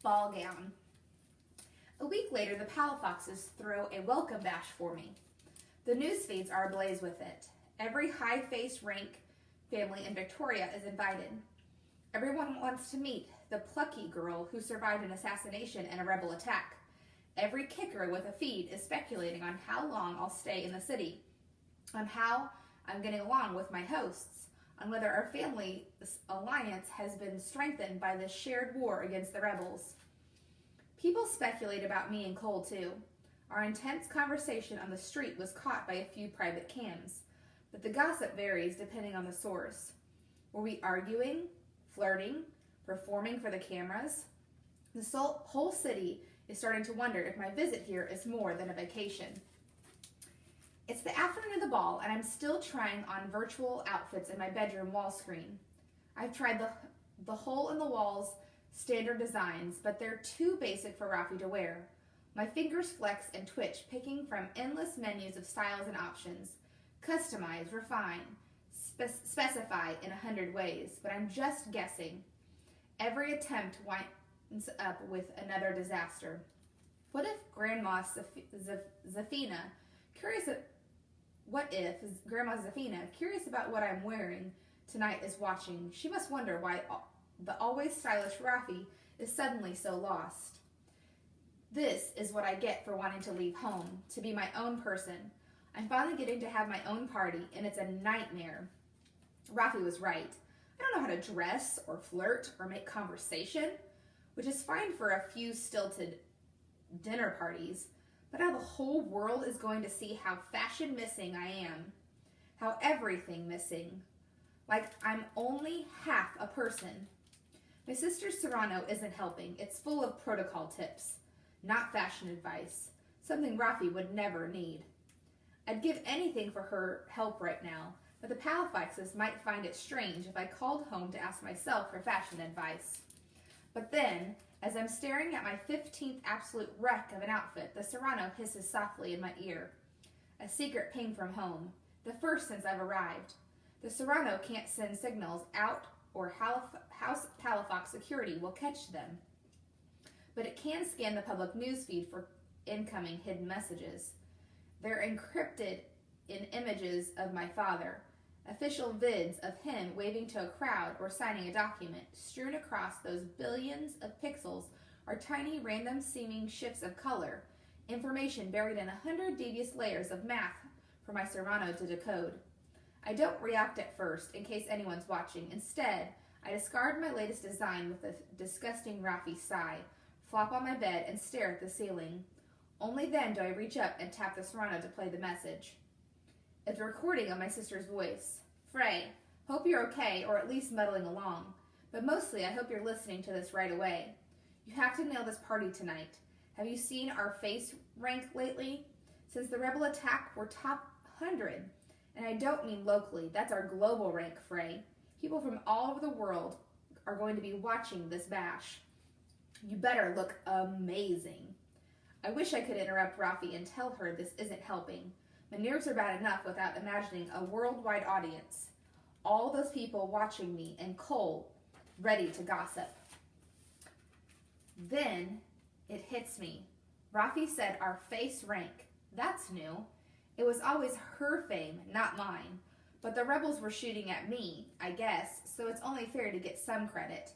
ball gown. A week later, the Palafoxes throw a welcome bash for me. The news feeds are ablaze with it. Every high-faced rank family in Victoria is invited. Everyone wants to meet the plucky girl who survived an assassination and a rebel attack. Every kicker with a feed is speculating on how long I'll stay in the city, on how I'm getting along with my hosts, on whether our family alliance has been strengthened by this shared war against the rebels. People speculate about me and Cole, too. Our intense conversation on the street was caught by a few private cams, but the gossip varies depending on the source. Were we arguing, flirting, performing for the cameras? The whole city is starting to wonder if my visit here is more than a vacation. It's the afternoon of the ball, and I'm still trying on virtual outfits in my bedroom wall screen. I've tried the hole-in-the-walls standard designs, but they're too basic for Rafi to wear. My fingers flex and twitch, picking from endless menus of styles and options. Customize, refine, specify in 100 ways, but I'm just guessing. Every attempt winds up with another disaster. What if Grandma Zafina, curious about what I'm wearing tonight, is watching? She must wonder why the always stylish Rafi is suddenly so lost. This is what I get for wanting to leave home, to be my own person. I'm finally getting to have my own party, and it's a nightmare. Rafi was right. I don't know how to dress or flirt or make conversation, which is fine for a few stilted dinner parties, but now the whole world is going to see how fashion missing I am, how everything missing, like I'm only half a person. My sister's Serrano isn't helping. It's full of protocol tips, not fashion advice, something Rafi would never need. I'd give anything for her help right now, but the Palafoxes might find it strange if I called home to ask myself for fashion advice. But then, as I'm staring at my 15th absolute wreck of an outfit, the Serrano hisses softly in my ear. A secret ping from home, the first since I've arrived. The Serrano can't send signals out, or House Palafox security will catch them. But it can scan the public newsfeed for incoming hidden messages. They're encrypted in images of my father, official vids of him waving to a crowd or signing a document. Strewn across those billions of pixels are tiny random-seeming shifts of color, information buried in 100 devious layers of math for my Serrano to decode. I don't react at first, in case anyone's watching. Instead, I discard my latest design with a disgusting Rafi sigh, flop on my bed, and stare at the ceiling. Only then do I reach up and tap the Serrano to play the message. It's a recording of my sister's voice. Frey, hope you're okay, or at least muddling along. But mostly, I hope you're listening to this right away. You have to nail this party tonight. Have you seen our face rank lately? Since the rebel attack, we're top 100. And I don't mean locally. That's our global rank, Frey. People from all over the world are going to be watching this bash. You better look amazing. I wish I could interrupt Rafi and tell her this isn't helping. My nerves are bad enough without imagining a worldwide audience. All those people watching me, and Cole ready to gossip. Then it hits me. Rafi said our face rank. That's new. It was always her fame, not mine. But the rebels were shooting at me, I guess, so it's only fair to get some credit.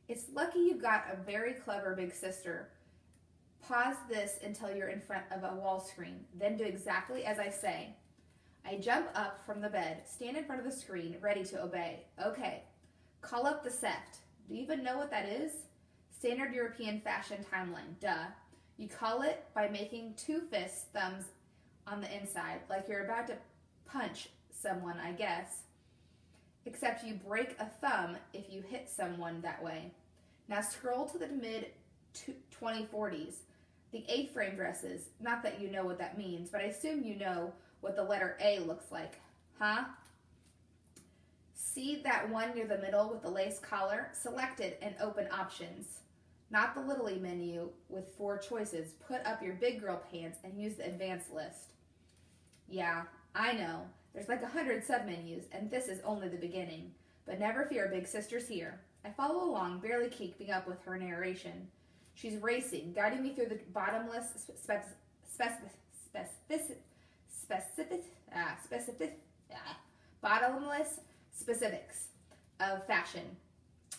It's lucky you got a very clever big sister. Pause this until you're in front of a wall screen, then do exactly as I say. I jump up from the bed, stand in front of the screen, ready to obey. Okay, call up the SEFT. Do you even know what that is? Standard European fashion timeline, duh. You call it by making two fists, thumbs on the inside, like you're about to punch someone, I guess. Except you break a thumb if you hit someone that way. Now scroll to the mid-2040s. The A-frame dresses. Not that you know what that means, but I assume you know what the letter A looks like. Huh? See that one near the middle with the lace collar? Select it and open options. Not the Little E menu with 4 choices. Put up your big girl pants and use the advanced list. Yeah, I know. There's like 100 submenus, and this is only the beginning. But never fear, big sister's here. I follow along, barely keeping up with her narration. She's racing, guiding me through the bottomless specifics of fashion.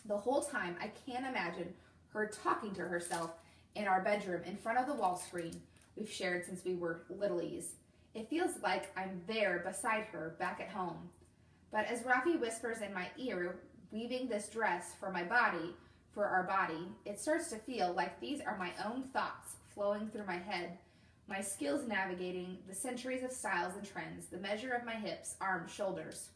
The whole time, I can't imagine her talking to herself in our bedroom in front of the wall screen we've shared since we were littlies. It feels like I'm there beside her back at home. But as Rafi whispers in my ear, weaving this dress for my body, for our body, it starts to feel like these are my own thoughts flowing through my head, my skills navigating the centuries of styles and trends, the measure of my hips, arms, shoulders.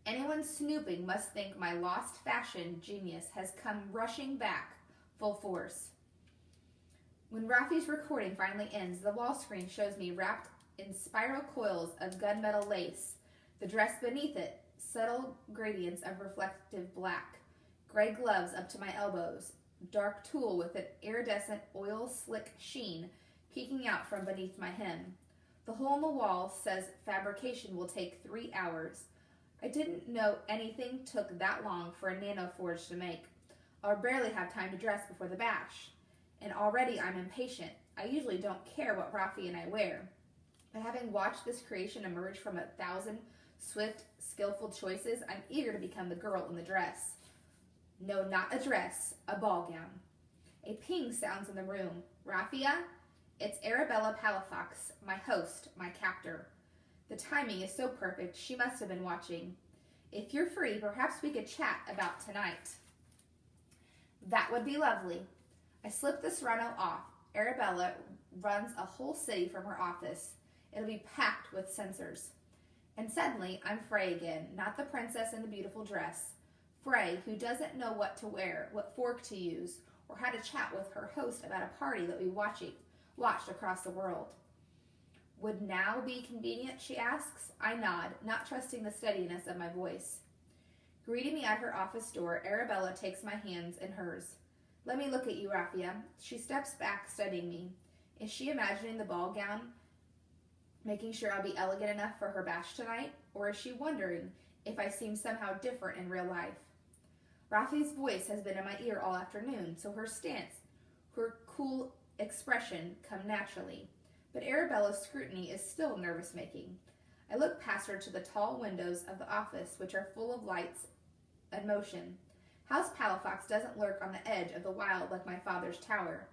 Anyone snooping must think my lost fashion genius has come rushing back full force. When Rafi's recording finally ends, the wall screen shows me wrapped in spiral coils of gunmetal lace, the dress beneath it, subtle gradients of reflective black, gray gloves up to my elbows, dark tulle with an iridescent oil slick sheen peeking out from beneath my hem. The hole in the wall says fabrication will take 3 hours. I didn't know anything took that long for a nano forge to make. I'll barely have time to dress before the bash. And already I'm impatient. I usually don't care what Rafi and I wear. But having watched this creation emerge from 1,000 swift, skillful choices, I'm eager to become the girl in the dress. No, not a dress, a ball gown. A ping sounds in the room. Rafia? It's Arabella Palafox, my host, my captor. The timing is so perfect, she must have been watching. If you're free, perhaps we could chat about tonight. That would be lovely. I slip the serrano off. Arabella runs a whole city from her office. It'll be packed with censors. And suddenly, I'm Frey again, not the princess in the beautiful dress. Frey, who doesn't know what to wear, what fork to use, or how to chat with her host about a party that we watched across the world. Would now be convenient, she asks. I nod, not trusting the steadiness of my voice. Greeting me at her office door, Arabella takes my hands in hers. Let me look at you, Rafia. She steps back, studying me. Is she imagining the ball gown, making sure I'll be elegant enough for her bash tonight? Or is she wondering if I seem somehow different in real life? Rafi's voice has been in my ear all afternoon, so her stance, her cool expression come naturally. But Arabella's scrutiny is still nervous-making. I look past her to the tall windows of the office, which are full of lights and motion. House Palafox doesn't lurk on the edge of the wild like my father's tower.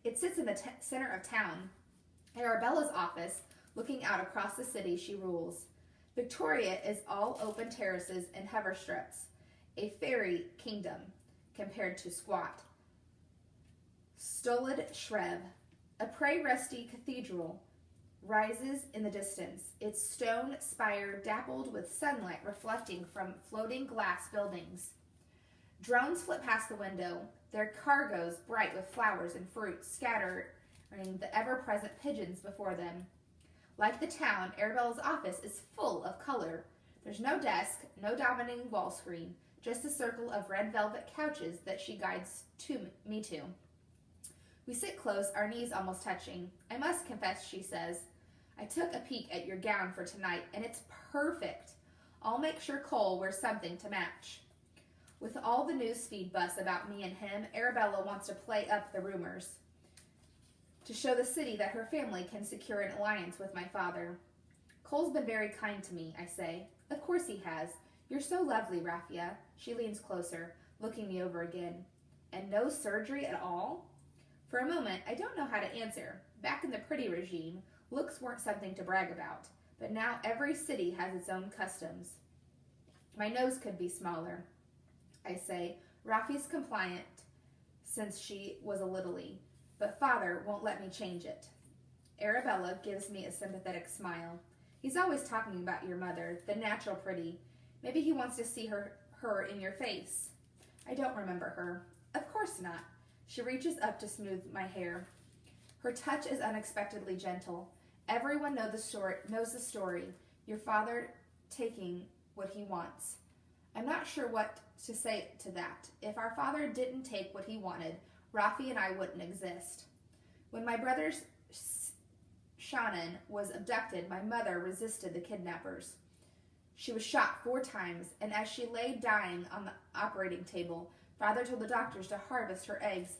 It sits in the center of town. Arabella's office, looking out across the city she rules. Victoria is all open terraces and hover struts, a fairy kingdom compared to squat. Stolid Shreve, a prey-rusty cathedral, rises in the distance, its stone spire dappled with sunlight reflecting from floating glass buildings. Drones flit past the window, their cargoes bright with flowers and fruit, scattering the ever-present pigeons before them. Like the town, Arabella's office is full of color. There's no desk, no dominating wall screen, just a circle of red velvet couches that she guides me to. We sit close, our knees almost touching. I must confess, she says, I took a peek at your gown for tonight, and it's perfect. I'll make sure Cole wears something to match. With all the newsfeed buzz about me and him, Arabella wants to play up the rumors, to show the city that her family can secure an alliance with my father. Cole's been very kind to me, I say. Of course he has. You're so lovely, Rafia. She leans closer, looking me over again. And no surgery at all? For a moment, I don't know how to answer. Back in the pretty regime, looks weren't something to brag about, but now every city has its own customs. My nose could be smaller, I say. Rafi's compliant since she was a littlie, but father won't let me change it. Arabella gives me a sympathetic smile. He's always talking about your mother, the natural pretty. Maybe he wants to see her in your face. I don't remember her. Of course not. She reaches up to smooth my hair. Her touch is unexpectedly gentle. Everyone knows the story. Your father taking what he wants. I'm not sure what to say to that. If our father didn't take what he wanted, Rafi and I wouldn't exist. When my brother Shannon was abducted, my mother resisted the kidnappers. She was shot 4 times, and as she lay dying on the operating table, father told the doctors to harvest her eggs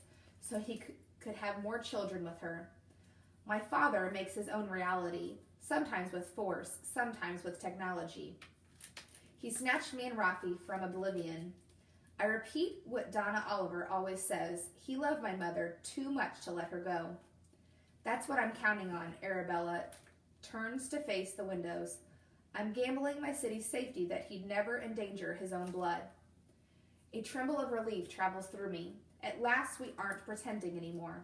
so he could have more children with her. My father makes his own reality, sometimes with force, sometimes with technology. He snatched me and Rafi from oblivion. I repeat what Donna Oliver always says. He loved my mother too much to let her go. That's what I'm counting on, Arabella turns to face the windows. I'm gambling my city's safety that he'd never endanger his own blood. A tremble of relief travels through me. At last we aren't pretending anymore.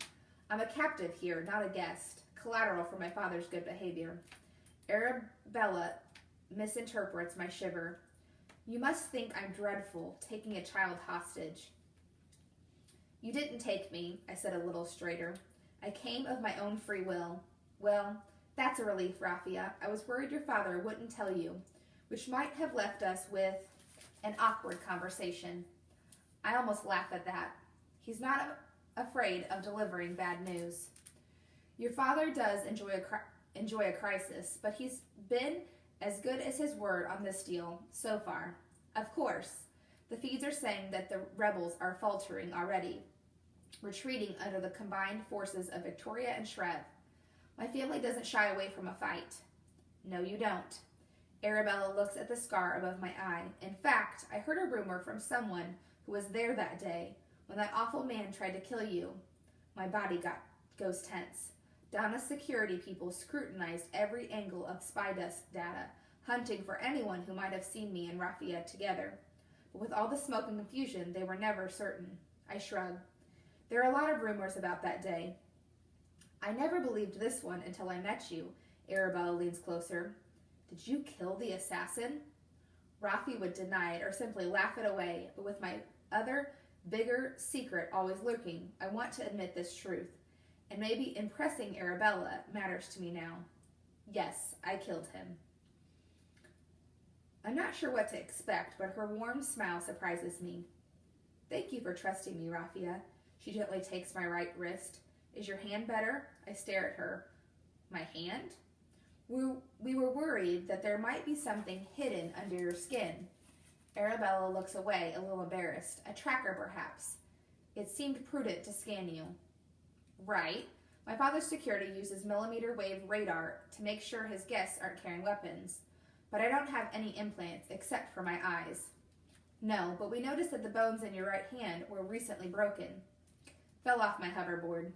I'm a captive here, not a guest, collateral for my father's good behavior. Arabella misinterprets my shiver. You must think I'm dreadful, taking a child hostage. You didn't take me, I said a little straighter. I came of my own free will. Well, that's a relief, Raffia. I was worried your father wouldn't tell you, which might have left us with an awkward conversation. I almost laugh at that. He's not afraid of delivering bad news. Your father does enjoy a crisis, but he's been as good as his word on this deal so far. Of course, the feeds are saying that the rebels are faltering already, retreating under the combined forces of Victoria and Shrev. My family doesn't shy away from a fight. No, you don't. Arabella looks at the scar above my eye. In fact, I heard a rumor from someone who was there that day when that awful man tried to kill you. My body goes tense. Donna's security people scrutinized every angle of spy data, hunting for anyone who might have seen me and Raffia together. But with all the smoke and confusion, they were never certain. I shrugged. There are a lot of rumors about that day. I never believed this one until I met you. Arabella leans closer. Did you kill the assassin? Rafi would deny it or simply laugh it away, but with my other, bigger secret always lurking, I want to admit this truth. And maybe impressing Arabella matters to me now. Yes, I killed him. I'm not sure what to expect, but her warm smile surprises me. Thank you for trusting me, Raffia. She gently takes my right wrist. Is your hand better? I stare at her. My hand? We were worried that there might be something hidden under your skin. Arabella looks away, a little embarrassed. A tracker, perhaps. It seemed prudent to scan you. Right. My father's security uses millimeter wave radar to make sure his guests aren't carrying weapons. But I don't have any implants except for my eyes. No, but we noticed that the bones in your right hand were recently broken. Fell off my hoverboard.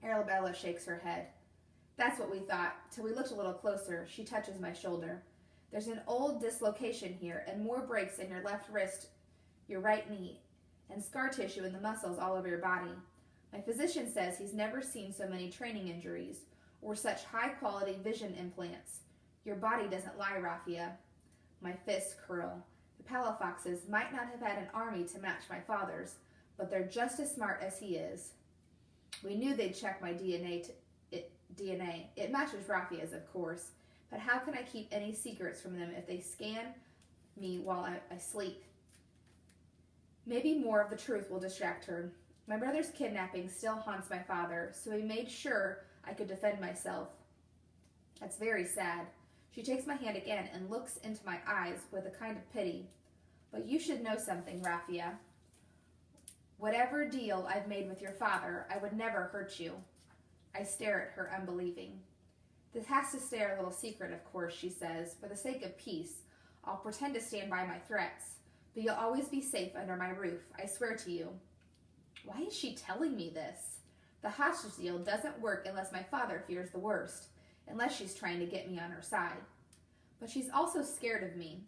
Arabella shakes her head. That's what we thought, till we looked a little closer. She touches my shoulder. There's an old dislocation here, and more breaks in your left wrist, your right knee, and scar tissue in the muscles all over your body. My physician says he's never seen so many training injuries, or such high-quality vision implants. Your body doesn't lie, Raffia. My fists curl. The Palafoxes might not have had an army to match my father's, but they're just as smart as he is. We knew they'd check my DNA. It matches Raffia's, of course, but how can I keep any secrets from them if they scan me while I sleep? Maybe more of the truth will distract her. My brother's kidnapping still haunts my father, so he made sure I could defend myself. That's very sad. She takes my hand again and looks into my eyes with a kind of pity. But you should know something, Raffia. Whatever deal I've made with your father, I would never hurt you. I stare at her, unbelieving. This has to stay our little secret, of course, she says. For the sake of peace, I'll pretend to stand by my threats. But you'll always be safe under my roof, I swear to you. Why is she telling me this? The hostage deal doesn't work unless my father fears the worst, unless she's trying to get me on her side. But she's also scared of me.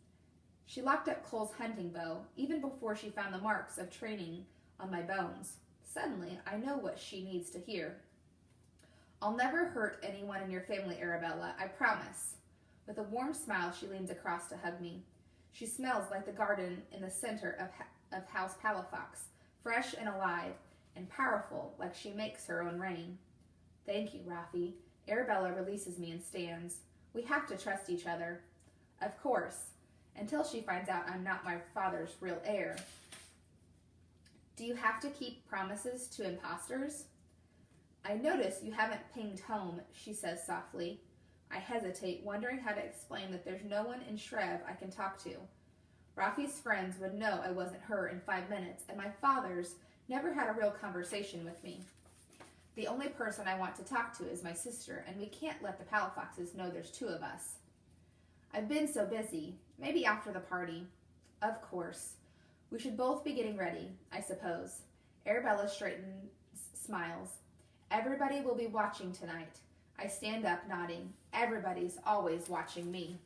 She locked up Cole's hunting bow, even before she found the marks of training on my bones. Suddenly, I know what she needs to hear. I'll never hurt anyone in your family, Arabella, I promise. With a warm smile, she leans across to hug me. She smells like the garden in the center of House Palafox, fresh and alive, and powerful like she makes her own rain. Thank you, Rafi. Arabella releases me and stands. We have to trust each other. Of course, until she finds out I'm not my father's real heir. Do you have to keep promises to impostors? I notice you haven't pinged home, she says softly. I hesitate, wondering how to explain that there's no one in Shrev I can talk to. Rafi's friends would know I wasn't her in 5 minutes, and my father's never had a real conversation with me. The only person I want to talk to is my sister, and we can't let the Palafoxes know there's two of us. I've been so busy. Maybe after the party. Of course. We should both be getting ready, I suppose. Arabella straightens, smiles. Everybody will be watching tonight. I stand up, nodding. Everybody's always watching me.